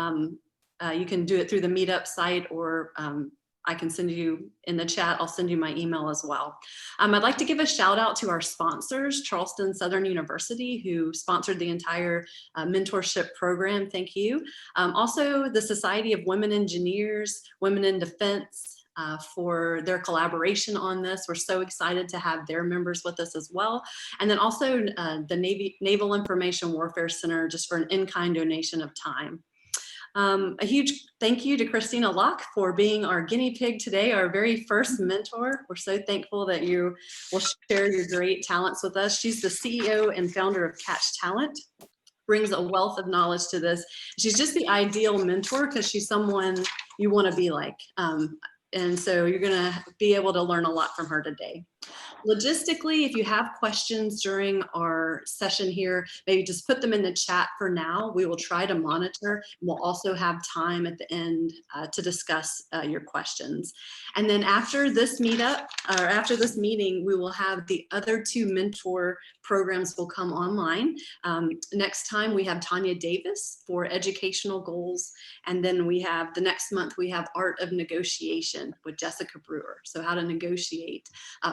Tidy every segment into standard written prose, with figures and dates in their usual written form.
you can do it through the Meetup site, or I can send you in the chat. I'll send you my email as well. I'd like to give a shout out to our sponsors, Charleston Southern University, who sponsored the entire mentorship program. Thank you. Also, the Society of Women Engineers, Women in Defense, for their collaboration on this. We're so excited to have their members with us as well. And then also the Naval Information Warfare Center, just for an in-kind donation of time. A huge thank you to Christina Lock for being our guinea pig today, our very first mentor. We're so thankful that you will share your great talents with us. She's the CEO and founder of Catch Talent, brings a wealth of knowledge to this. She's just the ideal mentor because she's someone you want to be like. And so you're going to be able to learn a lot from her today. Logistically, if you have questions during our session here, maybe just put them in the chat for now. We will try to monitor, and we'll also have time at the end to discuss your questions. And then after this meetup, or after this meeting, we will have the other two mentor programs will come online. Next time we have Tanya Davis for educational goals. And then we have the next month, we have Art of Negotiation with Jessica Brewer. So how to negotiate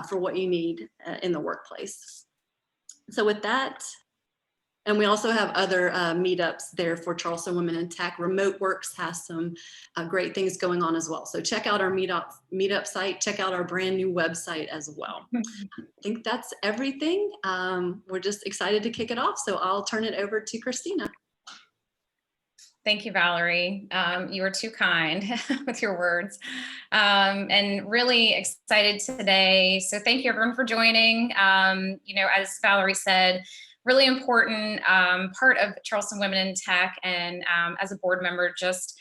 for what you need in the workplace. So with that, and we also have other meetups there for Charleston Women in Tech. Remote Works has some great things going on as well. So check out our meetup site, check out our brand new website as well. I think that's everything. We're just excited to kick it off. So I'll turn it over to Christina. Thank you, Valerie. You were too kind with your words, and really excited today. So thank you everyone for joining. You know, as Valerie said, really important part of Charleston Women in Tech, and as a board member, just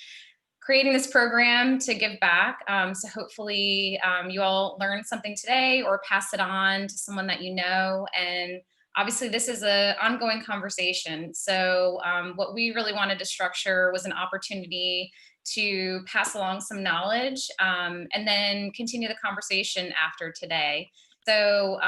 creating this program to give back. So hopefully you all learned something today or pass it on to someone that you know. And obviously, this is an ongoing conversation. So what we really wanted to structure was an opportunity to pass along some knowledge and then continue the conversation after today. So,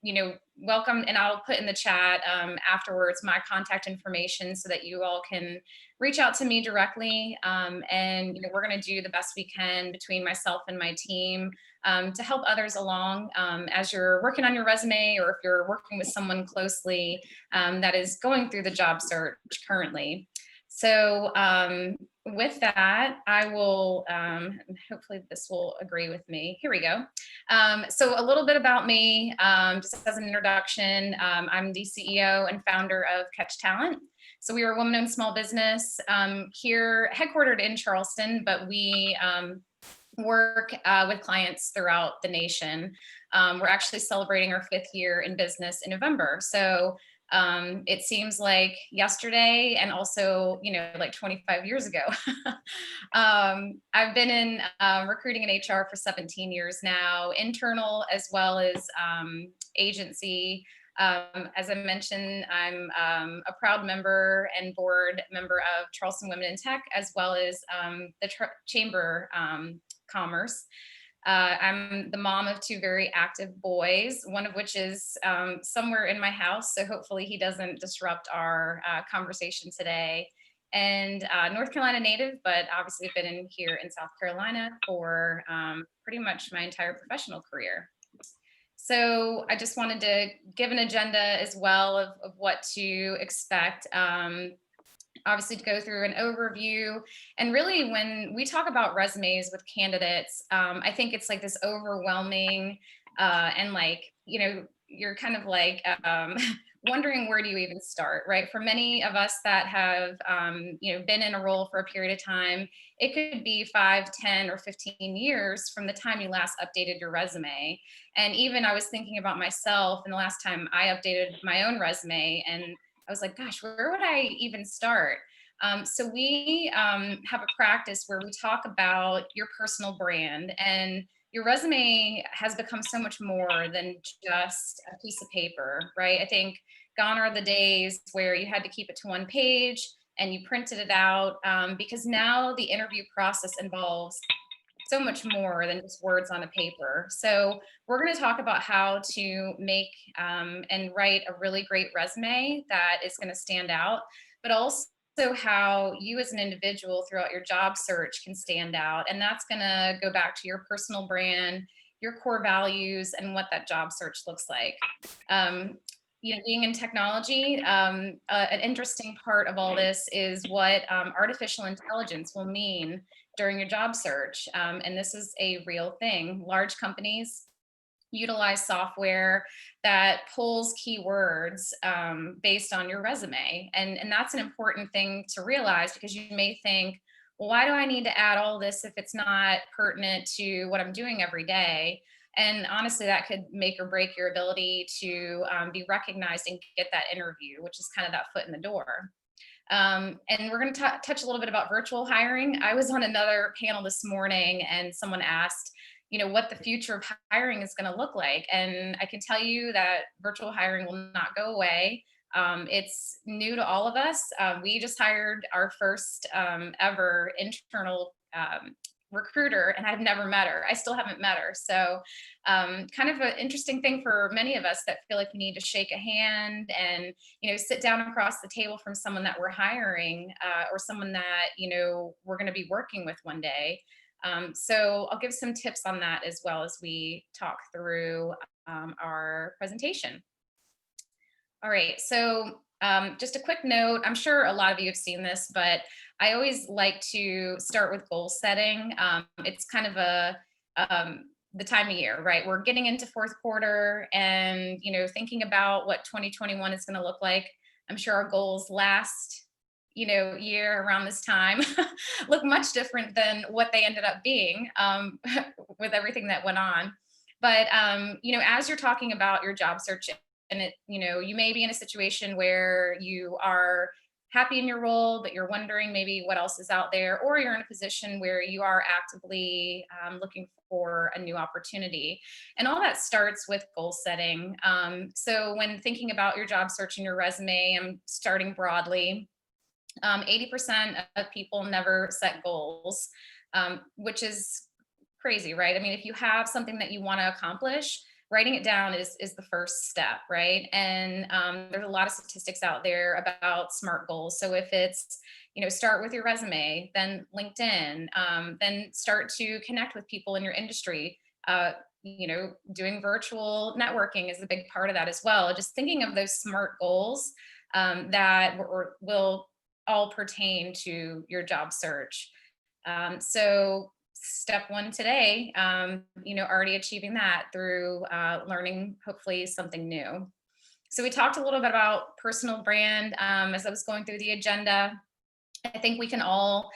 you know, welcome, and I'll put in the chat afterwards my contact information so that you all can reach out to me directly. And, you know, we're going to do the best we can between myself and my team to help others along as you're working on your resume, or if you're working with someone closely that is going through the job search currently. So with that, I will, hopefully this will agree with me. Here we go. So a little bit about me, just as an introduction. I'm the CEO and founder of Catch Talent. So we are a woman-owned small business here, headquartered in Charleston, but we work with clients throughout the nation. We're actually celebrating our 5th year in business in November. So it seems like yesterday, and also, you know, like 25 years ago. I've been in recruiting and HR for 17 years now, internal as well as agency. As I mentioned, I'm a proud member and board member of Charleston Women in Tech, as well as the Chamber Commerce. I'm the mom of 2 very active boys, one of which is somewhere in my house, so hopefully he doesn't disrupt our conversation today. And North Carolina native, but obviously been in here in South Carolina for pretty much my entire professional career. So I just wanted to give an agenda as well of what to expect. Obviously to go through an overview. And really when we talk about resumes with candidates, I think it's like this overwhelming and like, you know, you're kind of like wondering where do you even start, right? For many of us that have, you know, been in a role for a period of time, it could be 5, 10, or 15 years from the time you last updated your resume. And even I was thinking about myself, and the last time I updated my own resume, and I was like, gosh, where would I even start? So we have a practice where we talk about your personal brand, and your resume has become so much more than just a piece of paper, right? I think gone are the days where you had to keep it to 1 page and you printed it out, because now the interview process involves so much more than just words on a paper. So we're going to talk about how to make and write a really great resume that is going to stand out, but also how you as an individual throughout your job search can stand out. And that's going to go back to your personal brand, your core values, and what that job search looks like. Being in technology, an interesting part of all this is what artificial intelligence will mean during your job search. And this is a real thing. Large companies utilize software that pulls keywords based on your resume. And that's an important thing to realize, because you may think, well, why do I need to add all this if it's not pertinent to what I'm doing every day? And honestly, that could make or break your ability to be recognized and get that interview, which is kind of that foot in the door. And we're going to touch a little bit about virtual hiring. I was on another panel this morning and someone asked, what the future of hiring is going to look like. And I can tell you that virtual hiring will not go away. It's new to all of us. We just hired our first ever internal recruiter, and I've never met her. I still haven't met her. So kind of an interesting thing for many of us that feel like we need to shake a hand and, sit down across the table from someone that we're hiring or someone that, we're going to be working with one day. So I'll give some tips on that as well as we talk through our presentation. All right, so just a quick note, I'm sure a lot of you have seen this, but I always like to start with goal setting. It's kind of the time of year, right? We're getting into fourth quarter and, thinking about what 2021 is going to look like. I'm sure our goals last year around this time look much different than what they ended up being with everything that went on. But, as you're talking about your job search, and you may be in a situation where you are happy in your role, but you're wondering maybe what else is out there, or you're in a position where you are actively looking for a new opportunity. And all that starts with goal setting. So when thinking about your job search and your resume, I'm starting broadly. 80% of people never set goals, which is crazy, right? I mean, if you have something that you want to accomplish, writing it down is the first step, right? And there's a lot of statistics out there about SMART goals. So if it's, start with your resume, then LinkedIn, then start to connect with people in your industry. Doing virtual networking is a big part of that as well. Just thinking of those SMART goals that will all pertain to your job search. So step one today, already achieving that through learning hopefully something new. So we talked a little bit about personal brand as I was going through the agenda. I think we can all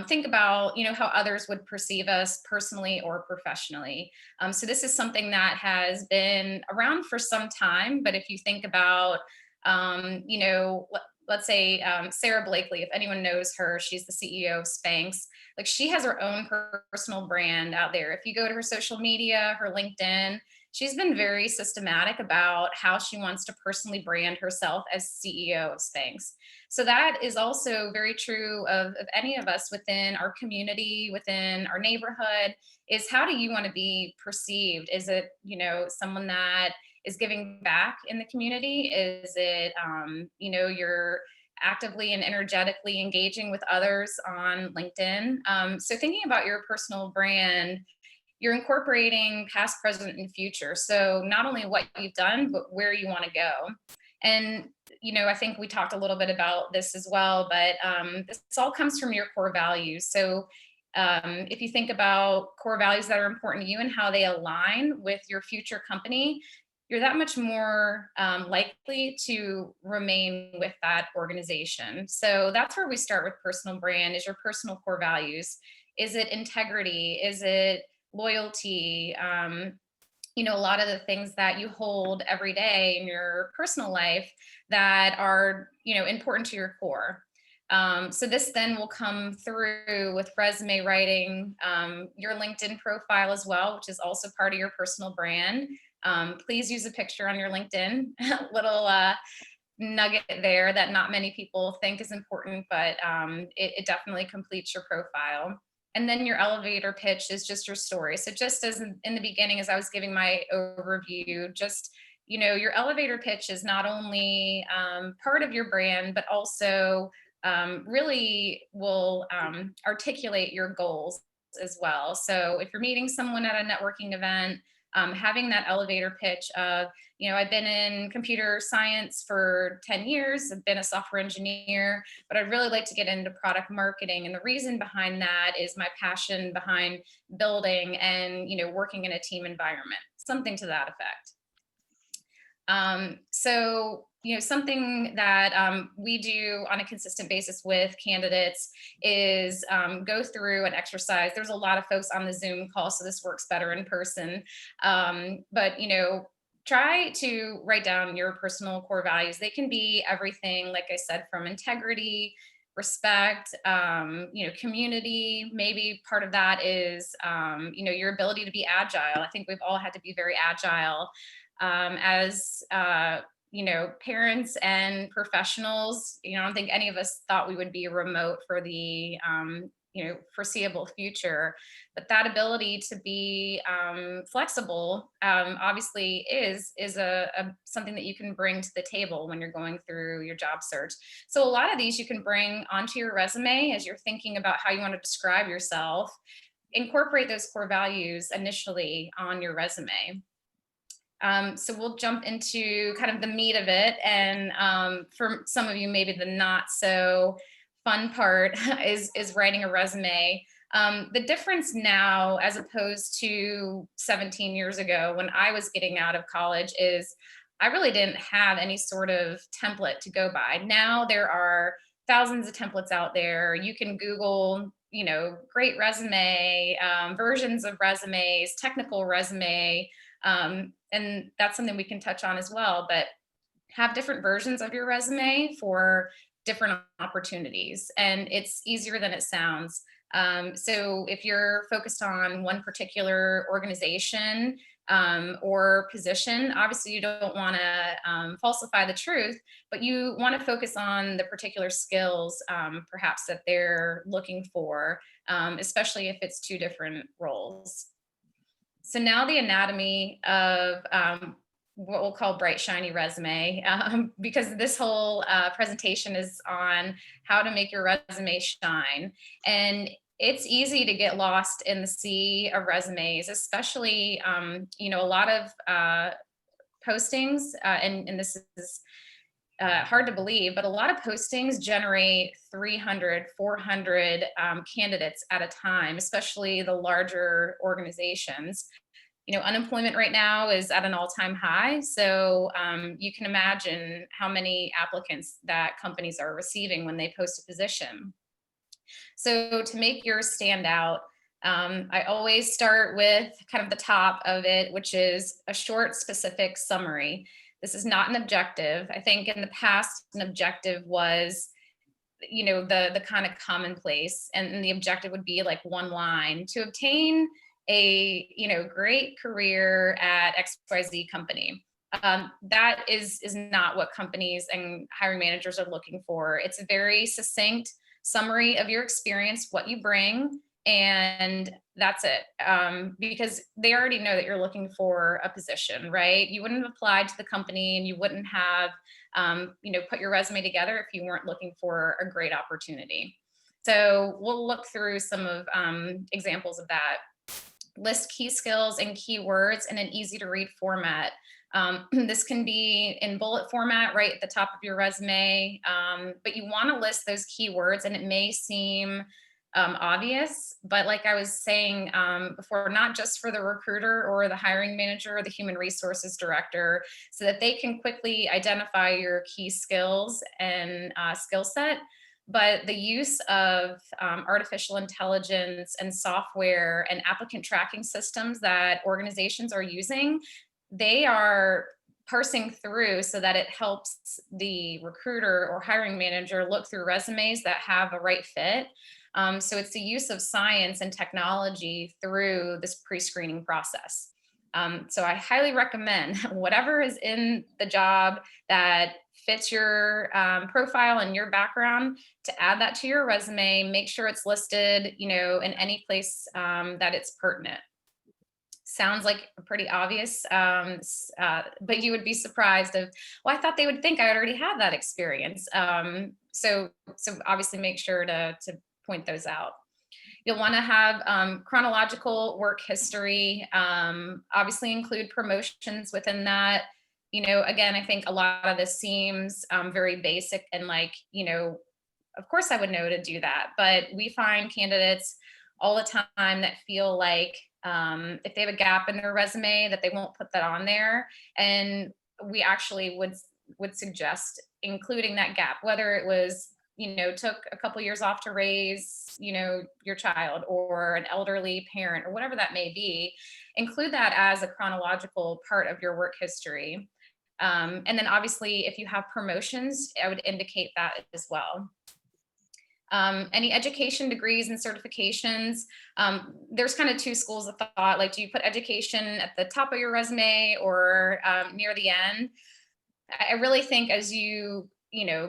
think about, how others would perceive us personally or professionally. So this is something that has been around for some time, but if you think about, let's say Sarah Blakely, if anyone knows her, she's the CEO of Spanx. Like, she has her own personal brand out there. If you go to her social media, her LinkedIn, she's been very systematic about how she wants to personally brand herself as CEO of Spanx. So that is also very true of any of us within our community, within our neighborhood, is how do you want to be perceived? Is it, someone that is giving back in the community? Is it, you're actively and energetically engaging with others on LinkedIn? So thinking about your personal brand, you're incorporating past, present, and future. So not only what you've done, but where you want to go. And, I think we talked a little bit about this as well, but this all comes from your core values. So if you think about core values that are important to you and how they align with your future company, you're that much more likely to remain with that organization. So that's where we start with personal brand, is your personal core values. Is it integrity? Is it loyalty? A lot of the things that you hold every day in your personal life that are, important to your core. So this then will come through with resume writing, your LinkedIn profile as well, which is also part of your personal brand. Please use a picture on your LinkedIn, little nugget there that not many people think is important, but it definitely completes your profile. And then your elevator pitch is just your story. So just as in the beginning, as I was giving my overview, just, your elevator pitch is not only part of your brand, but also really will articulate your goals as well. So if you're meeting someone at a networking event, having that elevator pitch of, I've been in computer science for 10 years, I've been a software engineer, but I'd really like to get into product marketing. And the reason behind that is my passion behind building and, working in a team environment, something to that effect. So, something that we do on a consistent basis with candidates is go through an exercise. There's a lot of folks on the Zoom call, so this works better in person. But, try to write down your personal core values. They can be everything, like I said, from integrity, respect, community. Maybe part of that is, your ability to be agile. I think we've all had to be very agile as parents and professionals. I don't think any of us thought we would be remote for the foreseeable future, but that ability to be flexible obviously is a something that you can bring to the table when you're going through your job search. So a lot of these you can bring onto your resume as you're thinking about how you want to describe yourself. Incorporate those core values initially on your resume. So we'll jump into kind of the meat of it. And for some of you, maybe the not so fun part is writing a resume. The difference now, as opposed to 17 years ago when I was getting out of college, is I really didn't have any sort of template to go by. Now there are thousands of templates out there. You can Google, great resume, versions of resumes, technical resume, and that's something we can touch on as well, but have different versions of your resume for different opportunities. And it's easier than it sounds. So if you're focused on one particular organization or position, obviously you don't want to falsify the truth, but you want to focus on the particular skills perhaps that they're looking for, especially if it's two different roles. So now the anatomy of what we'll call bright, shiny resume, because this whole presentation is on how to make your resume shine. And it's easy to get lost in the sea of resumes, especially, a lot of postings, and this is hard to believe, but a lot of postings generate 300, 400 candidates at a time, especially the larger organizations. Unemployment right now is at an all-time high. So you can imagine how many applicants that companies are receiving when they post a position. So to make yours stand out, I always start with kind of the top of it, which is a short, specific summary. This is not an objective. I think in the past, an objective was, the kind of commonplace, and the objective would be like one line: to obtain a, great career at XYZ company. That is not what companies and hiring managers are looking for. It's a very succinct summary of your experience, what you bring, and that's it. Because they already know that you're looking for a position, right? You wouldn't have applied to the company, and you wouldn't have, put your resume together if you weren't looking for a great opportunity. So we'll look through some of examples of that. List key skills and keywords in an easy to read format. This can be in bullet format right at the top of your resume, but you want to list those keywords, and it may seem obvious, but like I was saying before, not just for the recruiter or the hiring manager or the human resources director, so that they can quickly identify your key skills and skill set. But the use of artificial intelligence and software and applicant tracking systems that organizations are using, they are parsing through so that it helps the recruiter or hiring manager look through resumes that have a right fit. So it's the use of science and technology through this pre-screening process. So I highly recommend whatever is in the job that fits your profile and your background, to add that to your resume. Make sure it's listed, in any place that it's pertinent. sounds like pretty obvious, but you would be surprised of, well, I thought they would think I already had that experience. So obviously make sure to point those out. You'll want to have chronological work history, obviously include promotions within that. Again, I think a lot of this seems very basic and like, of course I would know to do that, but we find candidates all the time that feel like if they have a gap in their resume that they won't put that on there. And we actually would suggest including that gap, whether it was, took a couple years off to raise, your child, or an elderly parent, or whatever that may be. Include that as a chronological part of your work history. And then obviously, if you have promotions, I would indicate that as well. Any education, degrees, and certifications. There's kind of two schools of thought. Like, do you put education at the top of your resume or near the end? I really think as you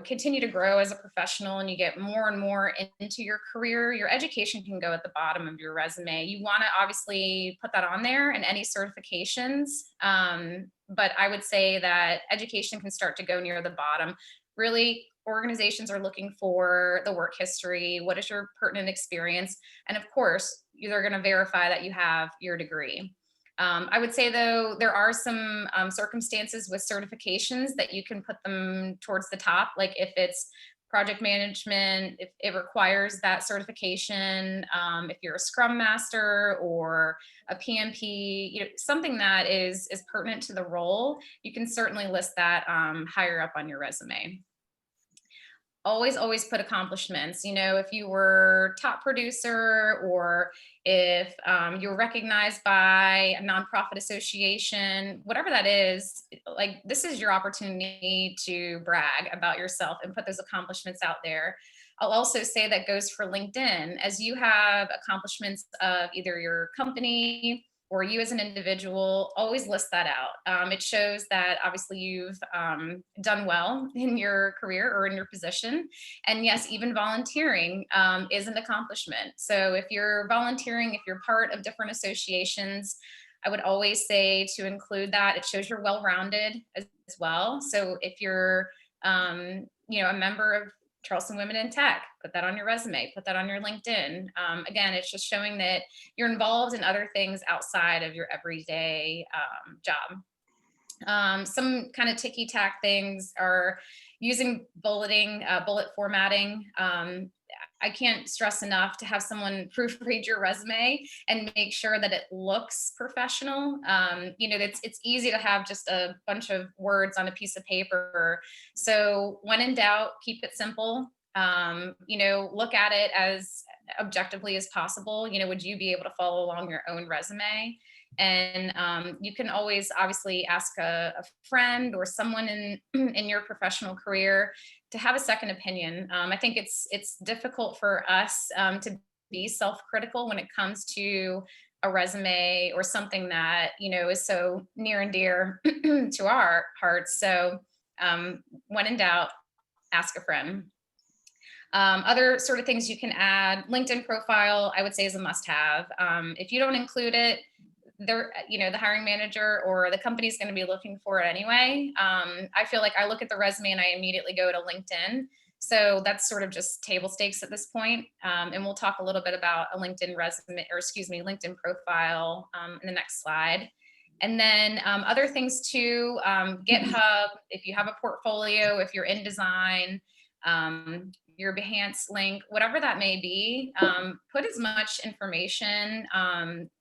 continue to grow as a professional and you get more and more into your career, your education can go at the bottom of your resume. You want to obviously put that on there and any certifications. But I would say that education can start to go near the bottom. Really, organizations are looking for the work history. What is your pertinent experience? And of course, they're going to verify that you have your degree. I would say, though, there are some circumstances with certifications that you can put them towards the top. Like if it's project management, if it requires that certification, if you're a Scrum Master or a PMP, something that is pertinent to the role, you can certainly list that higher up on your resume. Always put accomplishments. If you were top producer, or if you were recognized by a nonprofit association, whatever that is, like, this is your opportunity to brag about yourself and put those accomplishments out there. I'll also say that goes for LinkedIn. As you have accomplishments of either your company or you as an individual, always list that out. It shows that obviously you've done well in your career or in your position. And yes, even volunteering is an accomplishment. So if you're volunteering, if you're part of different associations, I would always say to include that. It shows you're well-rounded as well. So if you're a member of Charleston Women in Tech, put that on your resume, put that on your LinkedIn. Again, it's just showing that you're involved in other things outside of your everyday job. Some kind of ticky-tack things are using bullet formatting. I can't stress enough to have someone proofread your resume and make sure that it looks professional. It's easy to have just a bunch of words on a piece of paper. So when in doubt, keep it simple. Look at it as objectively as possible. Would you be able to follow along your own resume? And you can always obviously ask a friend or someone in your professional career to have a second opinion. I think it's difficult for us to be self-critical when it comes to a resume or something that is so near and dear to our hearts. So when in doubt, ask a friend. Other sort of things you can add: LinkedIn profile, I would say, is a must-have. If you don't include it, the hiring manager or the company is going to be looking for it anyway. I feel like I look at the resume and I immediately go to LinkedIn. So that's sort of just table stakes at this point. And we'll talk a little bit about a LinkedIn LinkedIn profile in the next slide. And then other things too, GitHub, if you have a portfolio, if you're in design, your Behance link, whatever that may be, put as much information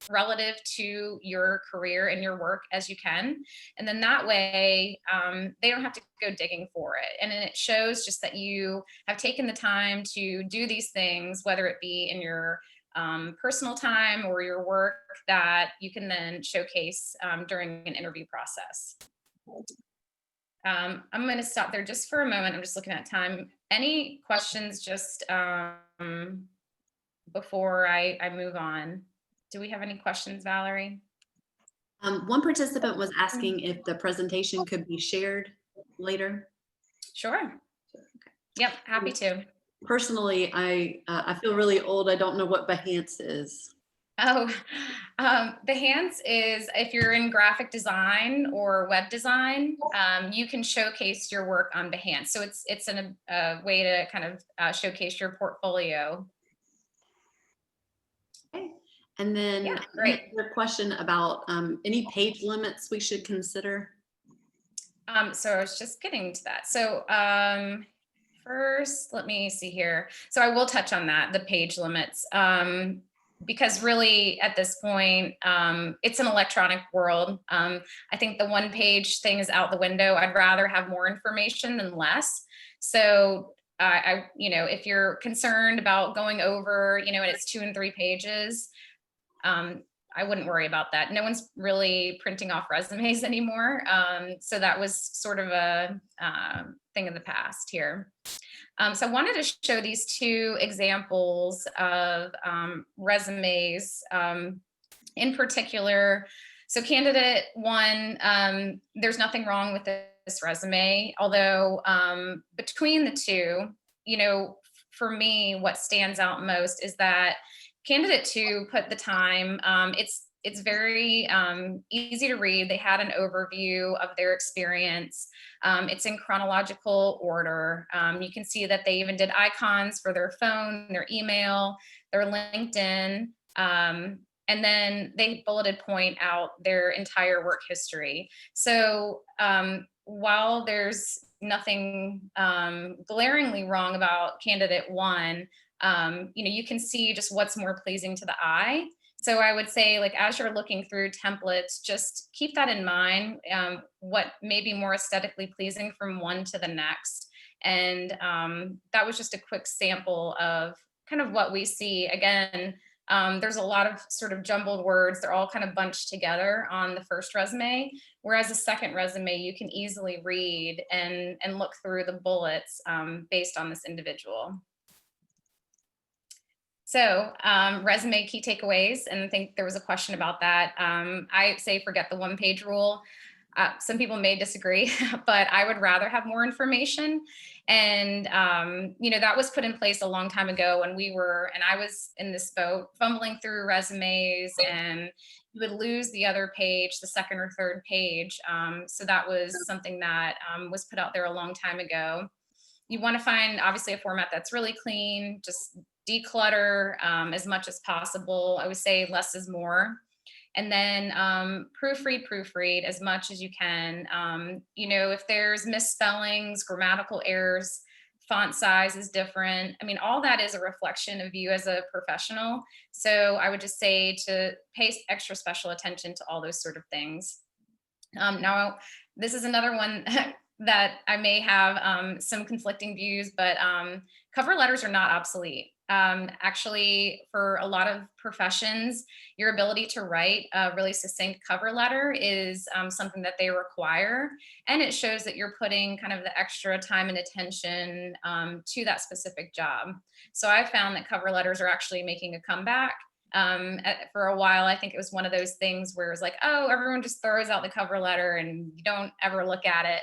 relative to your career and your work as you can. And then that way, they don't have to go digging for it. And then it shows just that you have taken the time to do these things, whether it be in your personal time or your work, that you can then showcase during an interview process. I'm going to stop there just for a moment. I'm just looking at time. Any questions just before I move on? Do we have any questions, Valerie? One participant was asking if the presentation could be shared later. Sure. Okay. Yep, happy to. Personally, I feel really old. I don't know what Behance is. Oh, Behance is if you're in graphic design or web design, you can showcase your work on Behance. So it's a way to kind of showcase your portfolio. Okay. And then Yeah, great. another question about any page limits we should consider. So I was just getting to that. So first, let me see here. So I will touch on that, the page limits, because really at this point, it's an electronic world. I think the one page thing is out the window. I'd rather have more information than less. So if you're concerned about going over, and it's 2 and 3 pages, I wouldn't worry about that. No one's really printing off resumes anymore. So that was sort of a thing of the past here. So I wanted to show these 2 examples of resumes in particular. So candidate 1, there's nothing wrong with this resume, although between the 2, for me, what stands out most is that candidate 2 put the time. It's very easy to read. They had an overview of their experience. It's in chronological order. You can see that they even did icons for their phone, their email, their LinkedIn, and then they bulleted point out their entire work history. So while there's nothing glaringly wrong about candidate 1, you can see just what's more pleasing to the eye. So I would say, like, as you're looking through templates, just keep that in mind, what may be more aesthetically pleasing from one to the next. And that was just a quick sample of kind of what we see. Again, there's a lot of sort of jumbled words. They're all kind of bunched together on the first resume, whereas the second resume, you can easily read and look through the bullets based on this individual. So resume key takeaways, and I think there was a question about that. I say forget the 1-page rule. Some people may disagree, but I would rather have more information. And, that was put in place a long time ago when I was in this boat fumbling through resumes, and you would lose the other page, the second or third page. So that was something that was put out there a long time ago. You want to find obviously a format that's really clean, just declutter as much as possible. I would say less is more. And then proofread as much as you can. If there's misspellings, grammatical errors, font size is different. I mean, all that is a reflection of you as a professional. So I would just say to pay extra special attention to all those sort of things. Now, this is another one that I may have some conflicting views, but cover letters are not obsolete. Actually, for a lot of professions, your ability to write a really succinct cover letter is something that they require. And it shows that you're putting kind of the extra time and attention to that specific job. So I found that cover letters are actually making a comeback. For a while, I think it was one of those things where it's like, oh, everyone just throws out the cover letter and you don't ever look at it.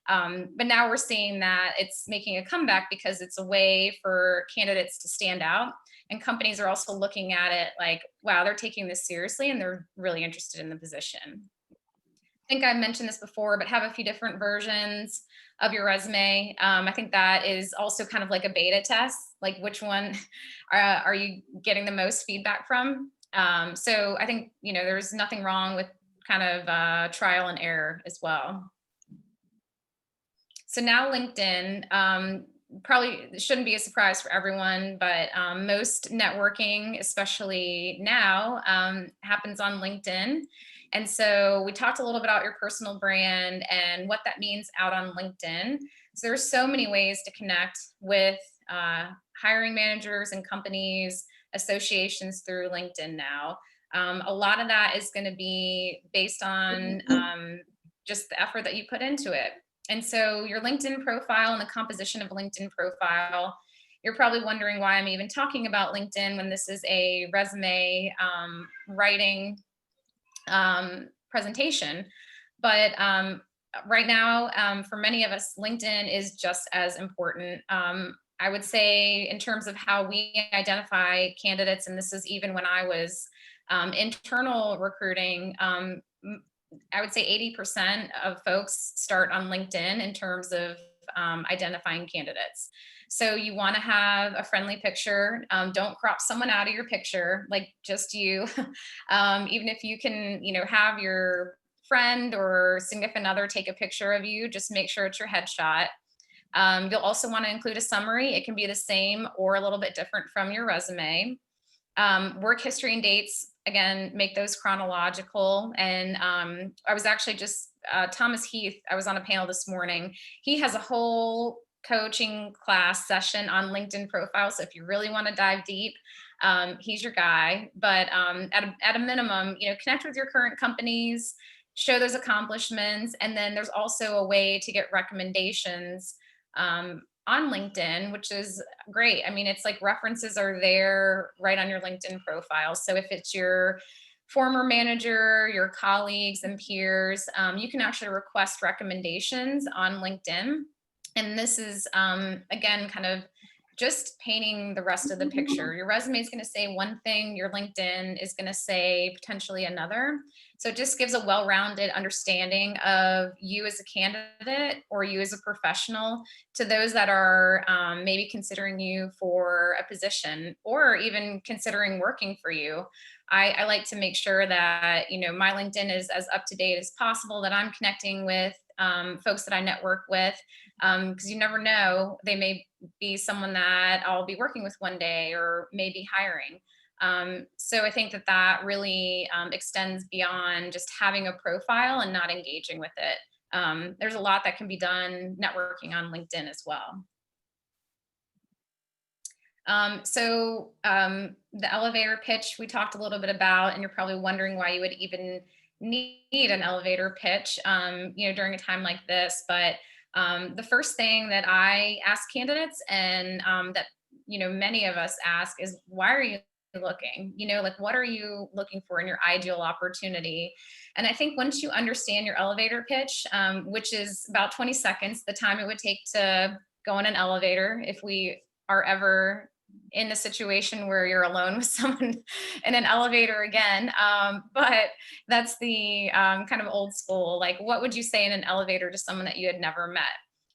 But now we're seeing that it's making a comeback because it's a way for candidates to stand out. And companies are also looking at it like, wow, they're taking this seriously and they're really interested in the position. I think I mentioned this before, but have a few different versions of your resume. I think that is also kind of like a beta test, like which one are you getting the most feedback from? So I think, there's nothing wrong with kind of trial and error as well. So now LinkedIn, probably shouldn't be a surprise for everyone, but most networking, especially now, happens on LinkedIn. And so we talked a little bit about your personal brand and what that means out on LinkedIn. So there's so many ways to connect with hiring managers and companies, associations through LinkedIn now. A lot of that is going to be based on just the effort that you put into it. And so your LinkedIn profile and the composition of a LinkedIn profile, you're probably wondering why I'm even talking about LinkedIn when this is a resume writing presentation. But right now, for many of us, LinkedIn is just as important. I would say in terms of how we identify candidates, and this is even when I was Internal recruiting, I would say 80% of folks start on LinkedIn in terms of identifying candidates. So you want to have a friendly picture. Don't crop someone out of your picture, like just you. Even if you can, have your friend or significant other take a picture of you, just make sure it's your headshot. You'll also want to include a summary. It can be the same or a little bit different from your resume. Work history and dates, again, make those chronological. And I was actually just, Thomas Heath, I was on a panel this morning. He has a whole coaching class session on LinkedIn profiles. So if you really want to dive deep, he's your guy. But at a minimum, connect with your current companies, show those accomplishments. And then there's also a way to get recommendations on LinkedIn, which is great. I mean, it's like references are there right on your LinkedIn profile. So if it's your former manager, your colleagues and peers, you can actually request recommendations on LinkedIn. And this is, again, kind of just painting the rest of the picture. Your resume is going to say one thing, your LinkedIn is going to say potentially another. So it just gives a well-rounded understanding of you as a candidate or you as a professional to those that are maybe considering you for a position or even considering working for you. I like to make sure that, my LinkedIn is as up to date as possible, that I'm connecting with folks that I network with, because you never know, they may be someone that I'll be working with one day or maybe hiring. So I think that really extends beyond just having a profile and not engaging with it. There's a lot that can be done networking on LinkedIn as well. The elevator pitch we talked a little bit about, and you're probably wondering why you would even need an elevator pitch, during a time like this. But the first thing that I ask candidates and that, many of us ask is, why are you looking? Like, what are you looking for in your ideal opportunity? And I think once you understand your elevator pitch, which is about 20 seconds, the time it would take to go in an elevator, if we are ever in a situation where you're alone with someone in an elevator again. But that's the kind of old school, like, what would you say in an elevator to someone that you had never met?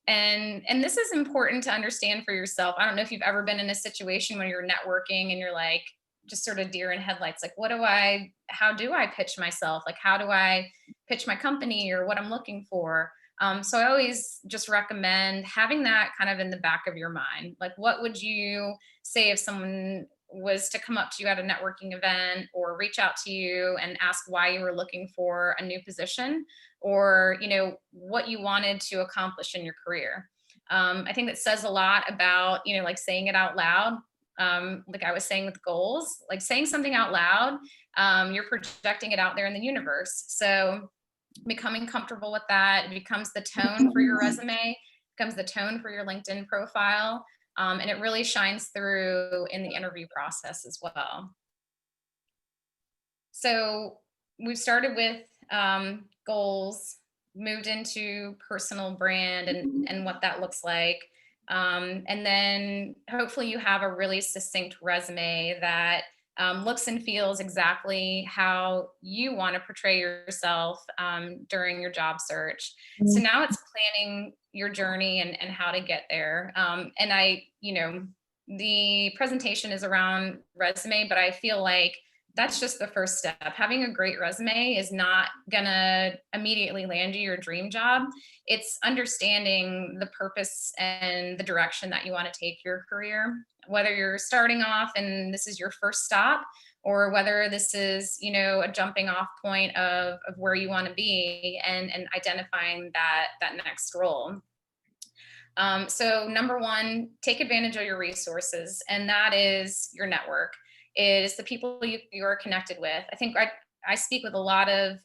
And this is important to understand for yourself. I don't know if you've ever been in a situation where you're networking and you're like, just sort of deer in headlights, like, how do I pitch myself? Like, how do I pitch my company or what I'm looking for? So I always just recommend having that kind of in the back of your mind. Like, what would you say if someone was to come up to you at a networking event or reach out to you and ask why you were looking for a new position, or, what you wanted to accomplish in your career? I think that says a lot about, like saying it out loud. Like I was saying with goals, like saying something out loud, you're projecting it out there in the universe. So becoming comfortable with that, it becomes the tone for your resume, becomes the tone for your LinkedIn profile, and it really shines through in the interview process as well. So we've started with goals, moved into personal brand and what that looks like. And then hopefully you have a really succinct resume that looks and feels exactly how you want to portray yourself during your job search. So now it's planning your journey and how to get there. The presentation is around resume, but I feel like that's just the first step. Having a great resume is not gonna immediately land you your dream job. It's understanding the purpose and the direction that you want to take your career, whether you're starting off and this is your first stop, or whether this is, a jumping off point of where you want to be and identifying that next role. So number one, take advantage of your resources, and that is your network. It is the people you're connected with. I think I speak with a lot of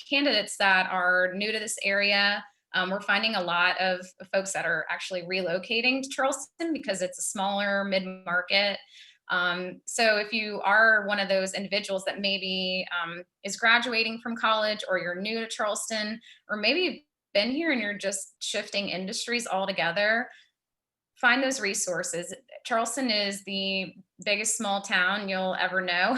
candidates that are new to this area. We're finding a lot of folks that are actually relocating to Charleston because it's a smaller mid-market. So if you are one of those individuals that maybe is graduating from college, or you're new to Charleston, or maybe you've been here and you're just shifting industries altogether, find those resources. Charleston is the biggest small town you'll ever know.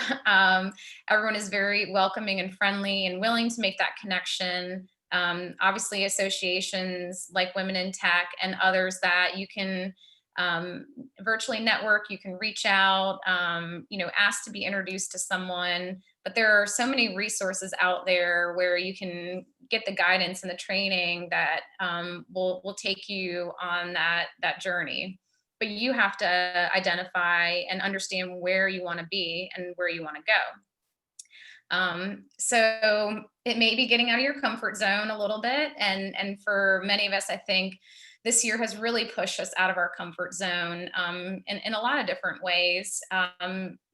Everyone is very welcoming and friendly and willing to make that connection. Obviously, associations like Women in Tech and others that you can virtually network, you can reach out, ask to be introduced to someone. But there are so many resources out there where you can get the guidance and the training that will take you on that journey. But you have to identify and understand where you want to be and where you want to go. So it may be getting out of your comfort zone a little bit. And for many of us, I think this year has really pushed us out of our comfort zone in a lot of different ways.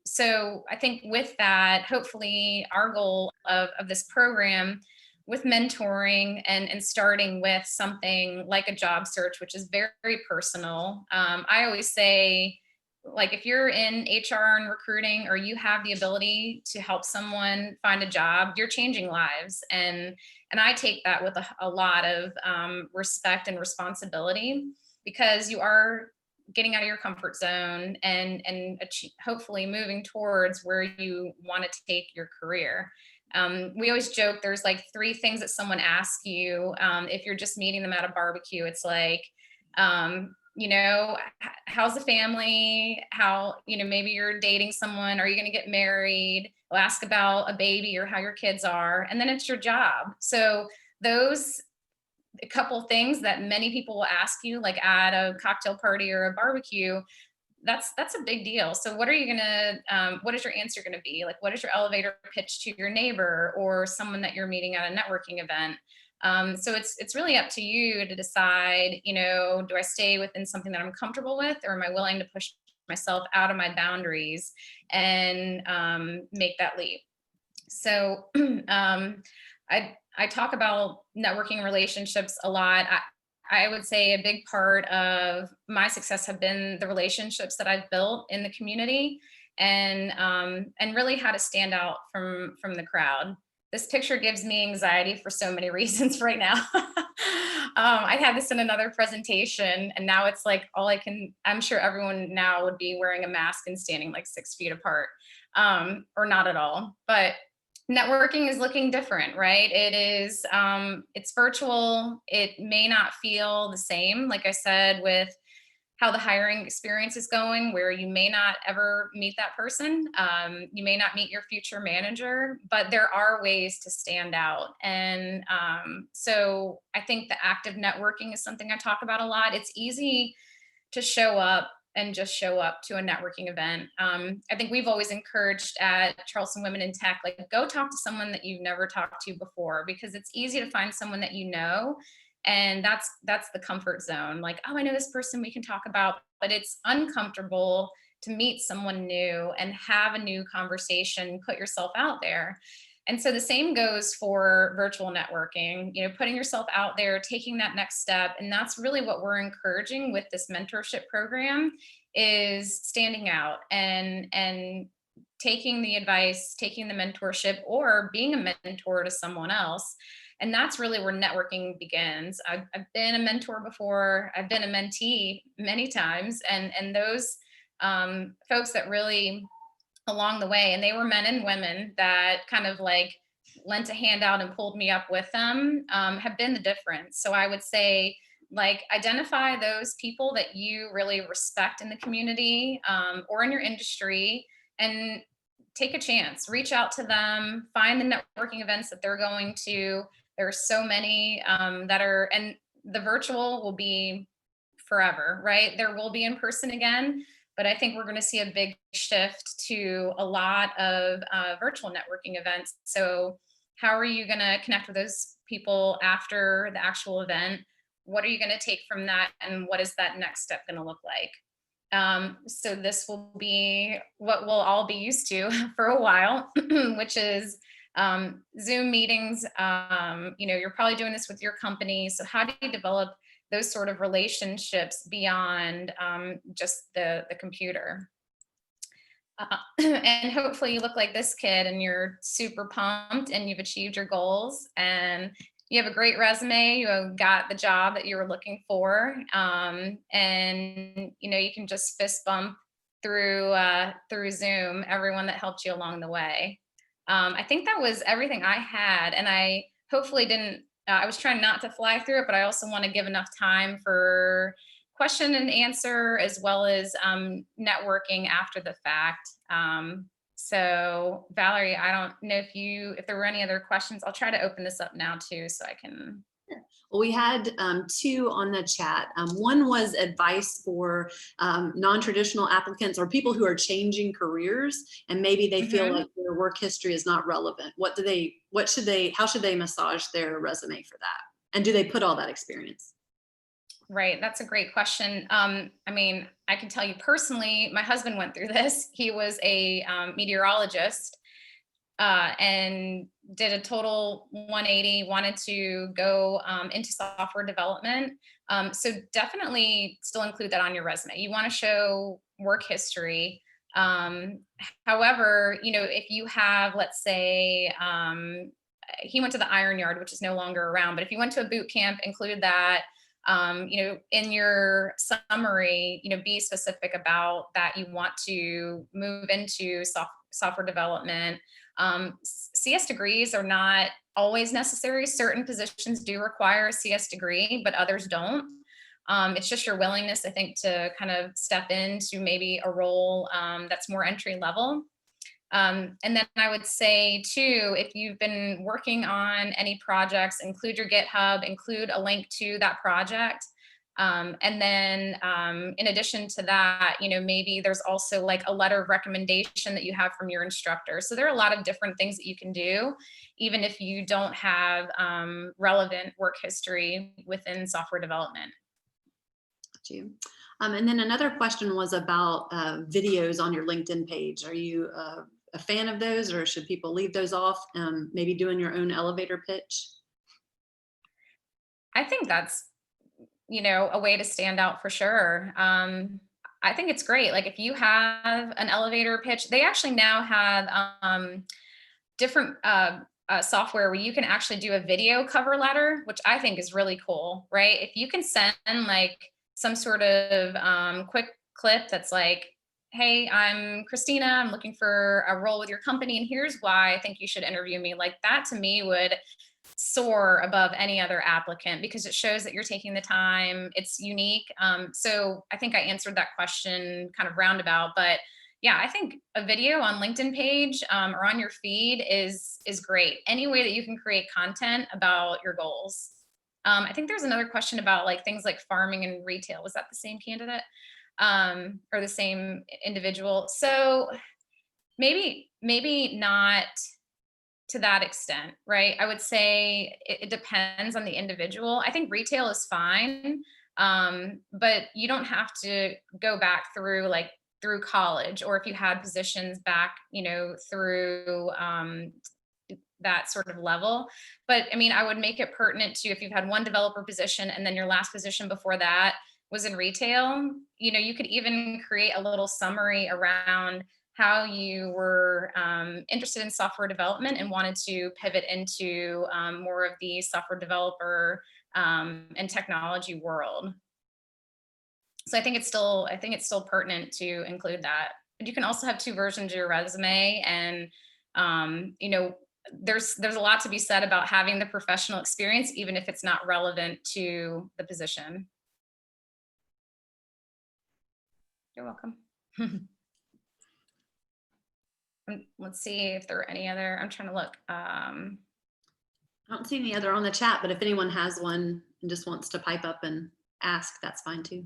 So I think with that, hopefully our goal of this program with mentoring and starting with something like a job search, which is very, very personal. I always say, like, if you're in HR and recruiting, or you have the ability to help someone find a job, you're changing lives. And I take that with a lot of respect and responsibility, because you are getting out of your comfort zone and hopefully moving towards where you want to take your career. We always joke there's like 3 things that someone asks you if you're just meeting them at a barbecue. It's like, how's the family? How, maybe you're dating someone. Are you going to get married? They'll ask about a baby or how your kids are. And then it's your job. So those a couple things that many people will ask you, like at a cocktail party or a barbecue, that's a big deal. So what are you gonna what is your answer gonna be? Like, what is your elevator pitch to your neighbor or someone that you're meeting at a networking event? So it's really up to you to decide, do I stay within something that I'm comfortable with, or am I willing to push myself out of my boundaries and make that leap? So I talk about networking relationships a lot. I would say a big part of my success have been the relationships that I've built in the community, and really how to stand out from the crowd. This picture gives me anxiety for so many reasons right now. I had this in another presentation, and now it's like I'm sure everyone now would be wearing a mask and standing like 6 feet apart, or not at all. But networking is looking different, right? It's virtual. It may not feel the same, like I said, with how the hiring experience is going, where you may not ever meet that person. You may not meet your future manager, but there are ways to stand out. And so I think the active networking is something I talk about a lot. It's easy to show up and just show up to a networking event. I think we've always encouraged at Charleston Women in Tech, like, go talk to someone that you've never talked to before, because it's easy to find someone that and that's the comfort zone. Like, oh, I know this person, we can talk about, but it's uncomfortable to meet someone new and have a new conversation, put yourself out there. And so the same goes for virtual networking, putting yourself out there, taking that next step. And that's really what we're encouraging with this mentorship program, is standing out and taking the advice, taking the mentorship, or being a mentor to someone else. And that's really where networking begins. I've been a mentor before. I've been a mentee many times. And those folks that really along the way, and they were men and women that kind of like lent a hand out and pulled me up with them, have been the difference. So I would say, like, identify those people that you really respect in the community or in your industry, and take a chance, reach out to them, find the networking events that they're going to. There are so many and the virtual will be forever, right? There will be in person again, but I think we're going to see a big shift to a lot of virtual networking events. So how are you going to connect with those people after the actual event? What are you going to take from that? And what is that next step going to look like? So this will be what we'll all be used to for a while, which is Zoom meetings. You're probably doing this with your company. So how do you develop those sort of relationships beyond just the computer? And hopefully you look like this kid and you're super pumped and you've achieved your goals and you have a great resume, you have got the job that you were looking for. And you can just fist bump through Zoom, everyone that helped you along the way. I think that was everything I had, and I hopefully didn't. I was trying not to fly through it, but I also want to give enough time for question and answer as well as networking after the fact. So Valerie, I don't know if there were any other questions. I'll try to open this up now too, so I can. Well, we had two on the chat. One was advice for non-traditional applicants or people who are changing careers and maybe they feel like their work history is not relevant. How should they massage their resume for that? And do they put all that experience? Right, that's a great question. I mean, I can tell you personally, my husband went through this. He was a meteorologist and did a total 180, wanted to go into software development. So definitely still include that on your resume. You want to show work history. However, if you have, let's say, he went to the Iron Yard, which is no longer around, but if you went to a boot camp, include that. In your summary, be specific about that you want to move into software development. CS degrees are not always necessary. Certain positions do require a CS degree, but others don't. It's just your willingness, I think, to kind of step into maybe a role that's more entry level. And then I would say too, if you've been working on any projects, include your GitHub, include a link to that project. And then in addition to that, maybe there's also like a letter of recommendation that you have from your instructor. So there are a lot of different things that you can do, even if you don't have relevant work history within software development. Got you. And then another question was about videos on your LinkedIn page. Are you a fan of those, or should people leave those off? Maybe doing your own elevator pitch? I think that's, a way to stand out for sure. I think it's great. Like if you have an elevator pitch, they actually now have different software where you can actually do a video cover letter, which I think is really cool, right? If you can send like some sort of quick clip that's like, hey, I'm Christina, I'm looking for a role with your company, and here's why I think you should interview me. Like that to me would soar above any other applicant because it shows that you're taking the time. It's unique. So I think I answered that question kind of roundabout, but yeah, I think a video on LinkedIn page or on your feed is great. Any way that you can create content about your goals. I think there's another question about like things like farming and retail. Was that the same candidate or the same individual? So maybe not to that extent, right? I would say it depends on the individual. I think retail is fine, but you don't have to go back through college, or if you had positions back, through that sort of level. But I mean, I would make it pertinent to if you've had one developer position and then your last position before that was in retail, you could even create a little summary around how you were interested in software development and wanted to pivot into more of the software developer and technology world. So I think it's still pertinent to include that. But you can also have two versions of your resume, and there's a lot to be said about having the professional experience, even if it's not relevant to the position. You're welcome. Let's see if there are any other. I'm trying to look. I don't see any other on the chat, but if anyone has one and just wants to pipe up and ask, that's fine too.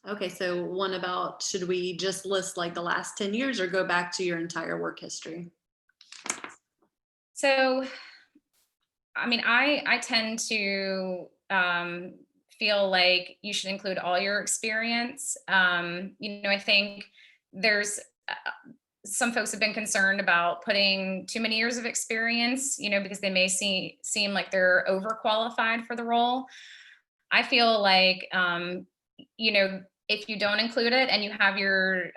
Okay, so one about, should we just list like the last 10 years or go back to your entire work history? So, I mean, I tend to feel like you should include all your experience. I think there's some folks have been concerned about putting too many years of experience, because they may seem like they're overqualified for the role. I feel like, if you don't include it and you have your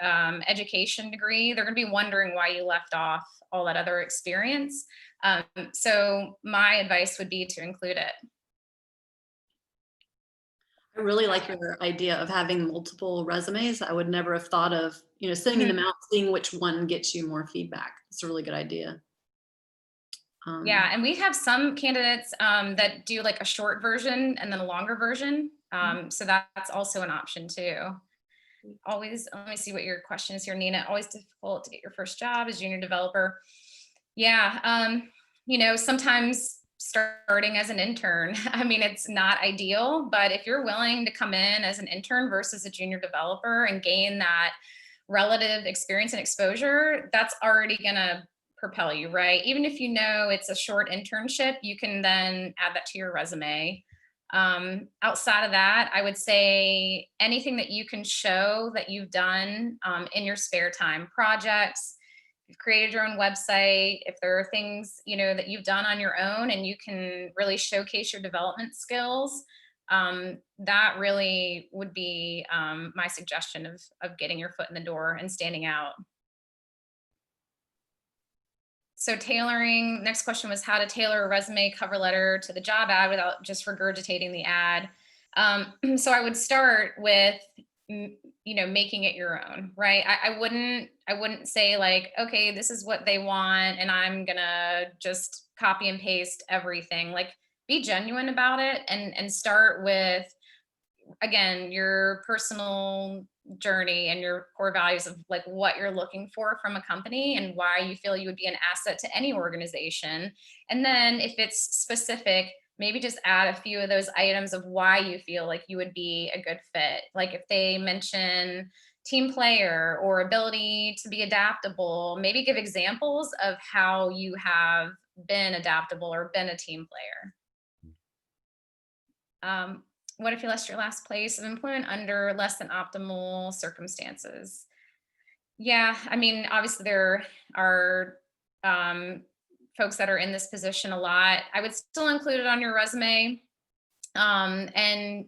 education degree, they're going to be wondering why you left off all that other experience. So my advice would be to include it. I really like your idea of having multiple resumes. I would never have thought of, sending them out, seeing which one gets you more feedback. It's a really good idea. Yeah, and we have some candidates that do like a short version and then a longer version. So that's also an option too. Always, let me see what your question is here, Nina. Always difficult to get your first job as junior developer. Yeah, sometimes starting as an intern, I mean, it's not ideal, but if you're willing to come in as an intern versus a junior developer and gain that relative experience and exposure, that's already gonna propel you, right? Even if you know it's a short internship, you can then add that to your resume. Outside of that, I would say anything that you can show that you've done in your spare time, projects, you've created your own website, if there are things, that you've done on your own and you can really showcase your development skills, that really would be my suggestion of getting your foot in the door and standing out. So tailoring, next question was how to tailor a resume cover letter to the job ad without just regurgitating the ad. So I would start with, making it your own, right? I wouldn't say like, okay, this is what they want and I'm gonna just copy and paste everything. Like be genuine about it and start with, again, your personal journey and your core values of like what you're looking for from a company and why you feel you would be an asset to any organization. And then if it's specific, maybe just add a few of those items of why you feel like you would be a good fit. Like if they mention team player or ability to be adaptable, maybe give examples of how you have been adaptable or been a team player. What if you lost your last place of employment under less than optimal circumstances? Yeah, I mean, obviously there are folks that are in this position a lot. I would still include it on your resume. And,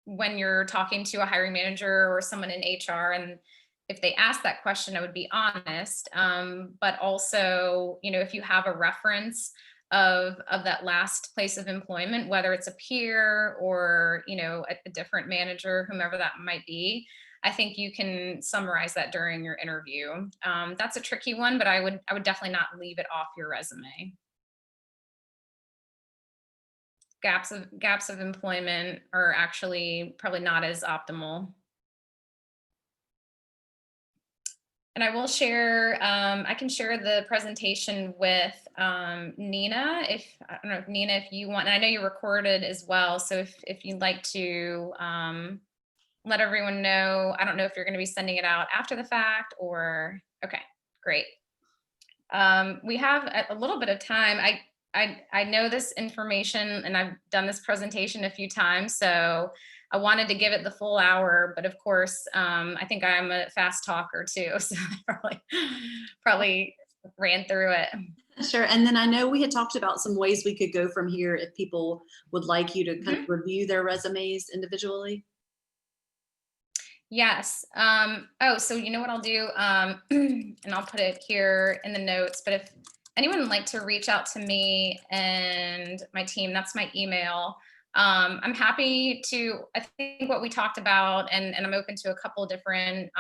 when you're talking to a hiring manager or someone in HR, and if they ask that question, I would be honest. But also, if you have a reference of that last place of employment, whether it's a peer or a different manager, whomever that might be, I think you can summarize that during your interview. That's a tricky one, but I would definitely not leave it off your resume. Gaps of employment are actually probably not as optimal. And I will share, I can share the presentation with Nina, I don't know, Nina, if you want, and I know you recorded as well. So if you'd like to let everyone know, I don't know if you're going to be sending it out after the fact or, okay, great. We have a little bit of time. I know this information and I've done this presentation a few times, so I wanted to give it the full hour, but of course, I think I'm a fast talker too, so I probably ran through it. Sure. And then I know we had talked about some ways we could go from here if people would like you to kind of review their resumes individually. Yes. So you know what I'll do, and I'll put it here in the notes, but if anyone would like to reach out to me and my team, that's my email. I'm happy to, I think what we talked about, and I'm open to a couple different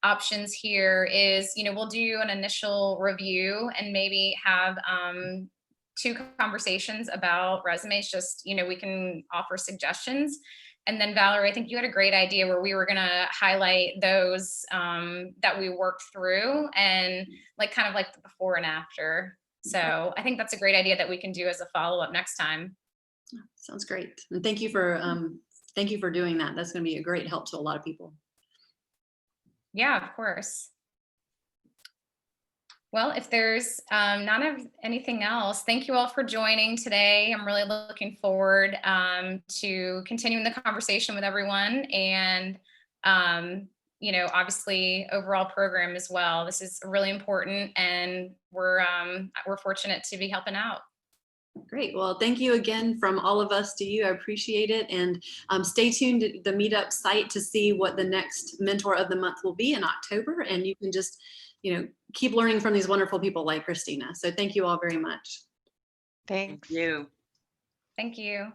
options here is, we'll do an initial review and maybe have 2 conversations about resumes, just, we can offer suggestions. And then Valerie, I think you had a great idea where we were going to highlight those that we worked through and kind of like the before and after. So I think that's a great idea that we can do as a follow-up next time. Sounds great. And thank you for doing that. That's going to be a great help to a lot of people. Yeah, of course. Well, if there's not anything else, thank you all for joining today. I'm really looking forward to continuing the conversation with everyone and, obviously overall program as well. This is really important and we're fortunate to be helping out. Great. Well, thank you again from all of us to you. I appreciate it. And stay tuned to the Meetup site to see what the next Mentor of the Month will be in October. And you can just, keep learning from these wonderful people like Christina. So thank you all very much. Thanks. Thank you. Thank you.